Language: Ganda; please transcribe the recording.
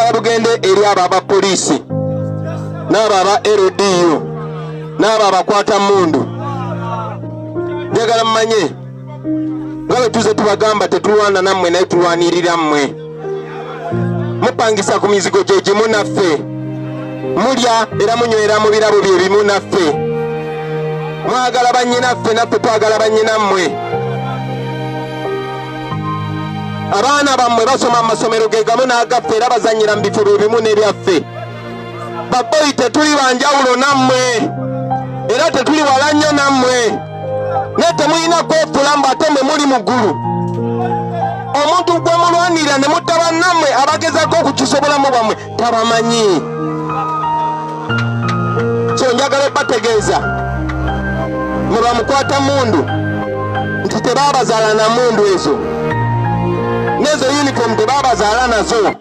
bugende eri aba polisi n'abo aba LDU n'abo abakwata mundu. Njagala mmanye nga bwe tuze tubagamba tetulwana nammwe naye tulwanirira mmwe. Mupangisa ku mizigo gye gimu naffe, mulya era munywera mu birabo bye bimu naffe. Mwagala bannyinaffe naffe twagala bannyinammwe. Abaana bammwe basoma mu masomero ge gamu n'agaffe era bazannyira mu bifo bimu n'ebyaffe. Baboyi tetuli banjawulo nammwe era tetuli wala nnyo nammwe, naye temulina kwefuula mbu ate mwe muli mu ggulu. Omuntu gwe mulwanira ne mutaba nammwe abagezaako okukisobolamu bwammwe tabamanyi. So njagala bategeeza mwe bamukwata mundu nti tebaabazaala na mundu ezo, n'ezo uniform tebaabazaala nazo.